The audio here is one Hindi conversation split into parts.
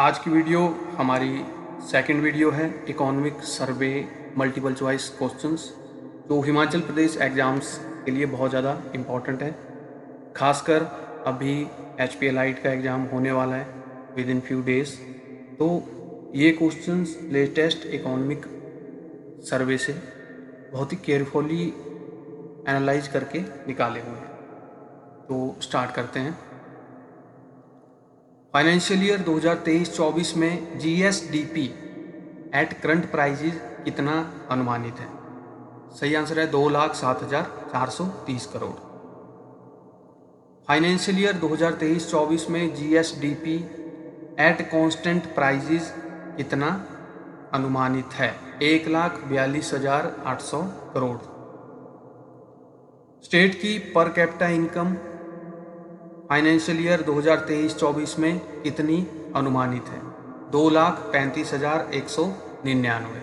आज की वीडियो हमारी सेकंड वीडियो है economic survey multiple choice questions जो हिमाचल प्रदेश एग्ज़ाम्स के लिए बहुत ज़्यादा इम्पॉर्टेंट है। खासकर अभी HPLite का एग्ज़ाम होने वाला है विद इन फ्यू डेज़, तो ये क्वेश्चंस लेटेस्ट इकोनॉमिक सर्वे से बहुत ही केयरफुली एनालाइज करके निकाले हुए हैं। तो स्टार्ट करते हैं। फाइनेंशियल ईयर 2023-24 में GSDP एट करंट प्राइजेज कितना अनुमानित है? सही आंसर है 2,07,430 करोड़। फाइनेंशियल ईयर 2023-24 में GSDP एट कांस्टेंट प्राइजेज कितना अनुमानित है? 1,42,800 करोड़। स्टेट की per capita income financial year 2023-24 में कितनी अनुमानित है? 2,35,199।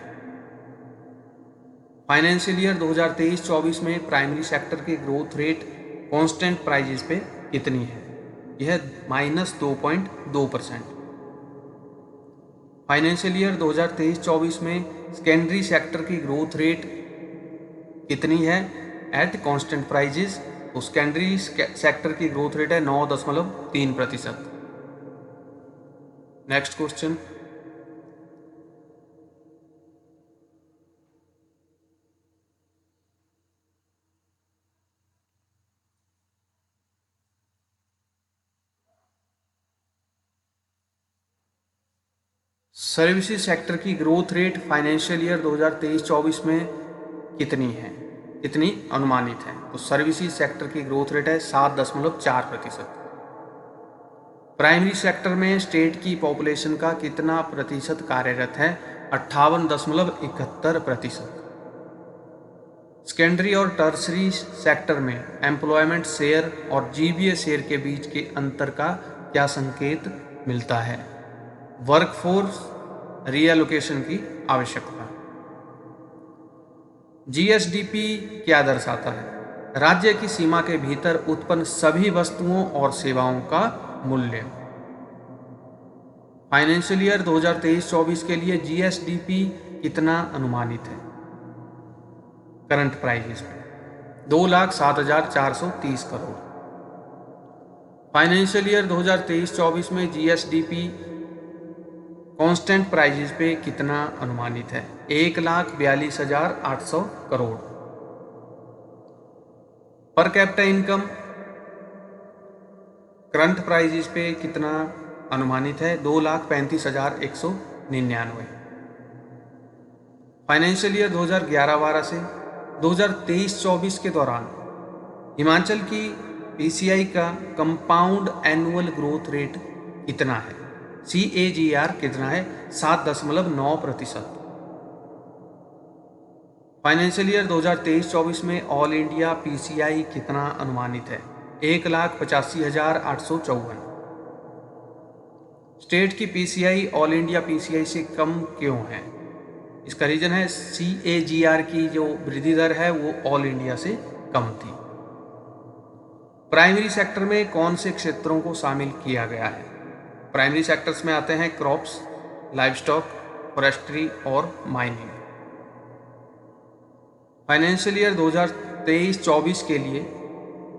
फाइनेंशियल ईयर 2023-24 में प्राइमरी सेक्टर की ग्रोथ रेट कांस्टेंट प्राइजेस पे कितनी है? यह -2.2%। फाइनेंशियल ईयर 2023-24 में सेकेंडरी सेक्टर की ग्रोथ रेट कितनी है एट कांस्टेंट प्राइजेस? तो सेकेंडरी सेक्टर की ग्रोथ रेट है 9.3%। नेक्स्ट क्वेश्चन, सर्विसेज सेक्टर की ग्रोथ रेट फाइनेंशियल ईयर 2023-24 में कितनी है, कितनी अनुमानित है? तो सर्विसेज सेक्टर की ग्रोथ रेट है 7.4%। प्राइमरी सेक्टर में स्टेट की पॉपुलेशन का कितना प्रतिशत कार्यरत है? 58.71%। सेकेंडरी और टर्सरी सेक्टर में एम्प्लॉयमेंट शेयर और GBA शेयर के बीच के अंतर का क्या संकेत मिलता है? वर्कफोर्स रीएलोकेशन की आवश्यकता। GSDP क्या दर्शाता है? राज्य की सीमा के भीतर उत्पन्न सभी वस्तुओं और सेवाओं का मूल्य। फाइनेंशियल ईयर 2023-24 के लिए GSDP कितना अनुमानित है करंट प्राइजेस पे? 2,07,430 करोड़। फाइनेंशियल ईयर 2023-24 में GSDP कांस्टेंट प्राइजेस पे कितना अनुमानित है? 1,42,800 crore. Per capita income current prices पे कितना अनुमानित है? 2,35,199। फाइनेंशियल ईयर 2011-12 से 2023-24 के दौरान हिमाचल की PCI का कंपाउंड एनुअल ग्रोथ रेट कितना है? CAGR कितना है? 7.9%। फाइनेंशियल ईयर 2023-24 में ऑल इंडिया PCI कितना अनुमानित है? 1,85,854। स्टेट की PCI ऑल इंडिया PCI से कम क्यों है? इसका रीजन है CAGR की जो वृद्धि दर है वो ऑल इंडिया से कम थी। प्राइमरी सेक्टर में कौन से क्षेत्रों को शामिल किया गया है? प्राइमरी सेक्टर्स में आते हैं क्रॉप्स, लाइवस्टॉक, फॉरेस्ट्री और माइनिंग। फाइनेंशियल ईयर 2023-24 के लिए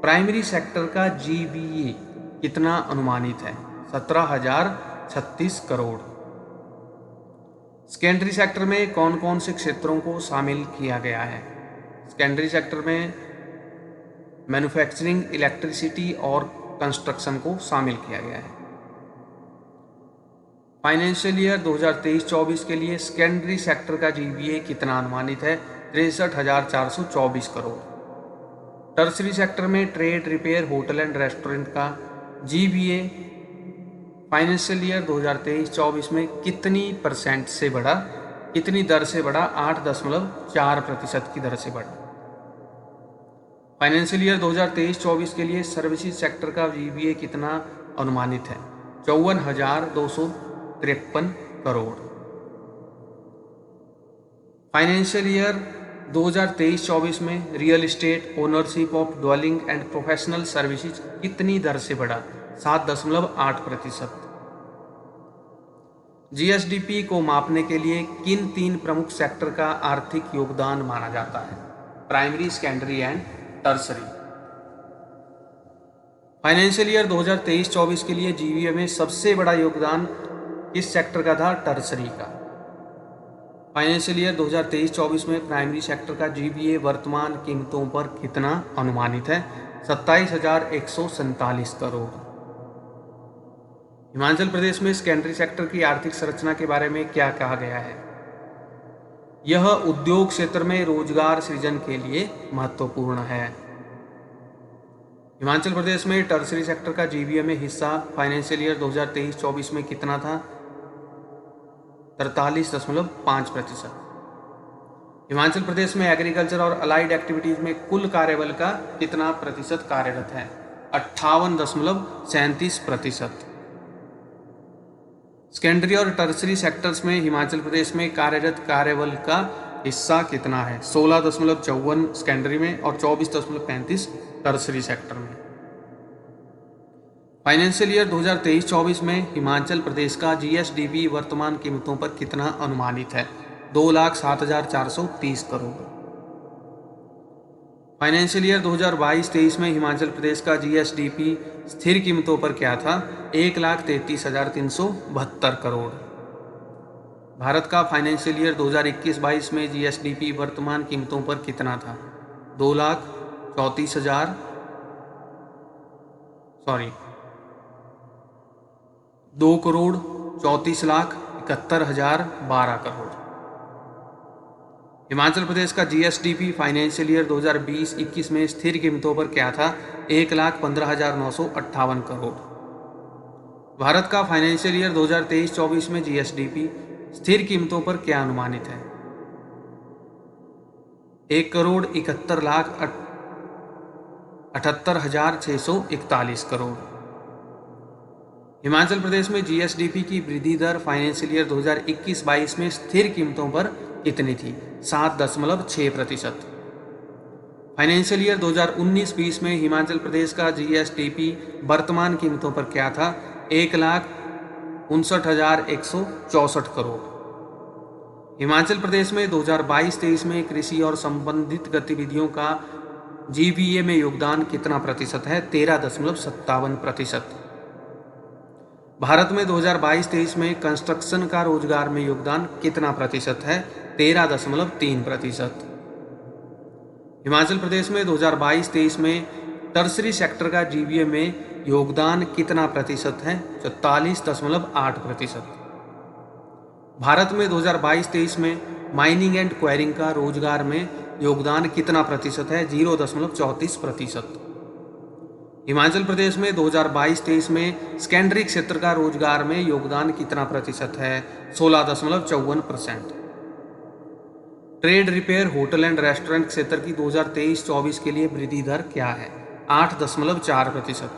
प्राइमरी सेक्टर का GBA कितना अनुमानित है? 17,036 करोड़। सेकेंडरी सेक्टर में कौन कौन से क्षेत्रों को शामिल किया गया है? सेकेंडरी सेक्टर में मैन्युफैक्चरिंग, इलेक्ट्रिसिटी और कंस्ट्रक्शन को शामिल किया गया है। फाइनेंशियल ईयर 2023-24 के लिए सेकेंडरी सेक्टर का GBA कितना अनुमानित है? 63,424 करोड़। टर्सरी सेक्टर में trade, repair, hotel and restaurant का GBA फाइनेंशियल ईयर 2023-24 में कितनी परसेंट से बढ़ा, कितनी दर से बढ़ा? 8.4% की दर से बढ़ा। फाइनेंशियल ईयर 2023-24 के लिए सर्विसेज सेक्टर का GBA कितना अनुमानित है? 54,253 करोड़। फाइनेंशियल ईयर 2023-24 में real estate, ownership of dwelling and professional services कितनी दर से बढ़ा? 7.8%। जीएसडीपी को मापने के लिए किन 3 प्रमुख सेक्टर का आर्थिक योगदान माना जाता है? Primary, secondary and tertiary. Financial year 2023-24 के लिए जीवीए में सबसे बड़ा योगदान किस सेक्टर का था? टर्सरी का। फाइनेंशियल ईयर 2023-24 में प्राइमरी सेक्टर का जीवीए वर्तमान कीमतों पर कितना अनुमानित है? 27,147 करोड़। हिमाचल प्रदेश में सेकेंडरी सेक्टर की आर्थिक संरचना के बारे में क्या कहा गया है? यह उद्योग क्षेत्र में रोजगार सृजन के लिए महत्वपूर्ण है। हिमाचल प्रदेश में टर्सरी सेक्टर का जीवीए में हिस्सा फाइनेंशियल ईयर 2023-24 में कितना था? 43.5%। हिमाचल प्रदेश में एग्रीकल्चर और अलाइड एक्टिविटीज में कुल कार्यबल का कितना प्रतिशत कार्यरत है? 58.37%। सेकेंडरी और टर्सरी सेक्टर्स में हिमाचल प्रदेश में कार्यरत कार्यबल का हिस्सा कितना है? 16.54 सेकेंडरी में और 24.35 टर्सरी सेक्टर में। फाइनेंशियल ईयर 2023-24 में हिमाचल प्रदेश का जीएसडीपी वर्तमान कीमतों पर कितना अनुमानित है? 2,07,430 करोड़। फाइनेंशियल ईयर 2022-23 में हिमाचल प्रदेश का जीएसडीपी स्थिर कीमतों पर क्या था? 1,33,372 करोड़। भारत का फाइनेंशियल ईयर 2021-22 में जीएसडीपी वर्तमान कीमतों पर कितना था? 2,34,71,012 करोड़। हिमाचल प्रदेश का जीएसडीपी फाइनेंशियल ईयर 2020-21 में स्थिर कीमतों पर क्या था? 1,15,958 करोड़। भारत का फाइनेंशियल ईयर 2023-24 में जीएसडीपी स्थिर कीमतों पर क्या अनुमानित है? 1,71,78,641 करोड़। हिमाचल प्रदेश में जीएसडीपी की वृद्धि दर फाइनेंशियल ईयर 2021-22 में स्थिर कीमतों पर कितनी थी? 7.6%। फाइनेंशियल ईयर 2019-20 में हिमाचल प्रदेश का जीएसडीपी वर्तमान कीमतों पर क्या था? 1,59,164 करोड़। हिमाचल प्रदेश में 2022-23 में कृषि और संबंधित गतिविधियों का जीवीए में योगदान कितना प्रतिशत है? 13.57%। भारत में 2022-23 में कंस्ट्रक्शन का रोजगार में योगदान कितना प्रतिशत है? 13.3%। हिमाचल प्रदेश में 2022-23 में टर्सरी सेक्टर का जीवीए में योगदान कितना प्रतिशत है? 44.8%। भारत में 2022-23 में माइनिंग एंड क्वायरिंग का रोजगार में योगदान कितना प्रतिशत है? 0.34%। हिमाचल प्रदेश में 2022-23 में सेकेंडरी क्षेत्र का रोजगार में योगदान कितना प्रतिशत है? 16.54%। Trade, repair, hotel and restaurant क्षेत्र की 2023-24 के लिए वृद्धि दर क्या है? 8.4%।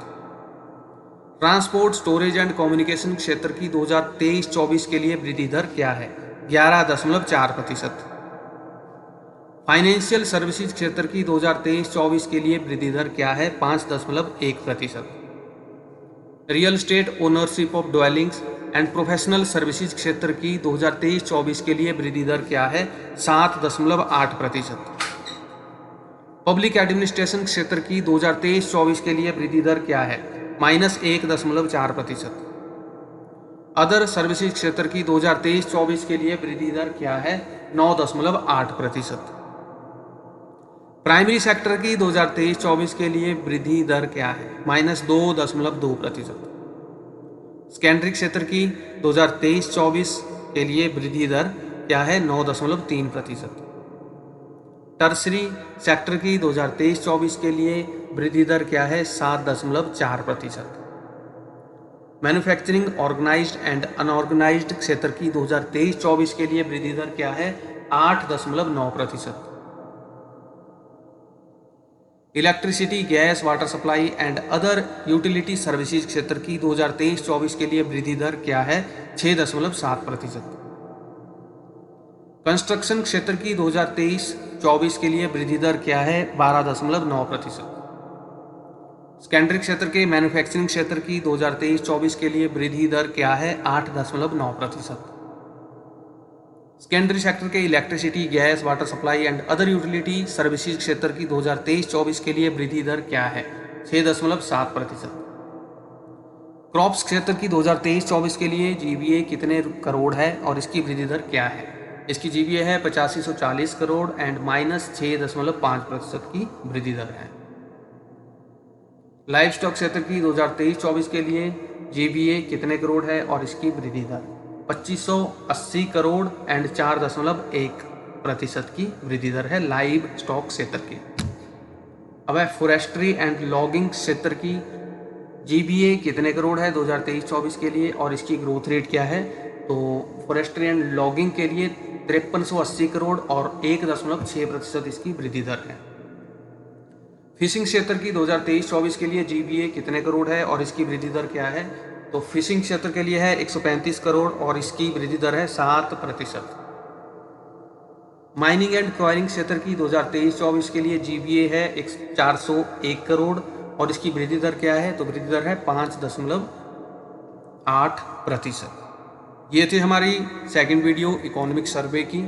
ट्रांसपोर्ट, स्टोरेज एंड कम्युनिकेशन क्षेत्र की 2023-24 के लिए वृद्धि दर क्या है? 11.4%। फाइनेंशियल सर्विसेज क्षेत्र की 2023-24 के लिए वृद्धि दर क्या है? 5.1%। Real estate, ownership of dwellings and professional services क्षेत्र की 2023-24 के लिए वृद्धि दर क्या है? 7.8%। पब्लिक एडमिनिस्ट्रेशन क्षेत्र की 2023-24 के लिए वृद्धि दर क्या है? -1.4%। अदर सर्विसेज क्षेत्र की 2023-24 के लिए वृद्धि दर क्या है? 9.8%। प्राइमरी सेक्टर की 2023-24 के लिए वृद्धि दर क्या है? -2.2%। सेकेंडरी क्षेत्र की 2023-24 के लिए वृद्धि दर क्या है? 9.3%। टर्सरी सेक्टर की 2023-24 के लिए वृद्धि दर क्या है? 7.4%। मैन्युफैक्चरिंग, ऑर्गेनाइज्ड एंड अनऑर्गेनाइज्ड क्षेत्र की 2023-24 के लिए वृद्धि दर क्या है? 8.9%। Electricity, gas, water supply and other utility services क्षेत्र की 2023-24 के लिए वृद्धि दर क्या है? 6.7%। कंस्ट्रक्शन क्षेत्र की 2023-24 के लिए वृद्धि दर क्या है? 12.9%। सेकेंडरी क्षेत्र के मैन्युफैक्चरिंग क्षेत्र की 2023-24 के लिए वृद्धि दर क्या है? 8.9%। सेकेंडरी सेक्टर के electricity, gas, water supply and other utility services क्षेत्र की 2023-24 के लिए वृद्धि दर क्या है? 6.7%। क्रॉप्स क्षेत्र की 2023-24 के लिए जीबीए कितने करोड़ है और इसकी वृद्धि दर क्या है? इसकी जीबीए है 8540 करोड़ एंड -6.5% की वृद्धि दर है। लाइव स्टॉक क्षेत्र की 2023-24 के लिए जीबीए कितने करोड़ है और इसकी वृद्धि दर 2580 करोड़ एंड 4.1% की वृद्धि दर है लाइव स्टॉक क्षेत्र की। अब है फॉरेस्ट्री एंड लॉगिंग क्षेत्र की जीबीए कितने करोड़ है 2023-24 के लिए और इसकी ग्रोथ रेट क्या है? तो फॉरेस्ट्री एंड लॉगिंग के लिए 5380 करोड़ और 1.6% इसकी वृद्धि दर है। फिशिंग क्षेत्र की 2023-24 के लिए जीबीए कितने करोड़ है और इसकी वृद्धि दर क्या है? तो फिशिंग क्षेत्र के लिए है 135 करोड़ और इसकी वृद्धि दर है 7%। माइनिंग एंड क्वायरिंग क्षेत्र की 2023-24 के लिए जीबीए है 401 करोड़ और इसकी वृद्धि दर क्या है? तो वृद्धि दर है 5.8%। ये थी हमारी सेकंड वीडियो इकोनॉमिक सर्वे की।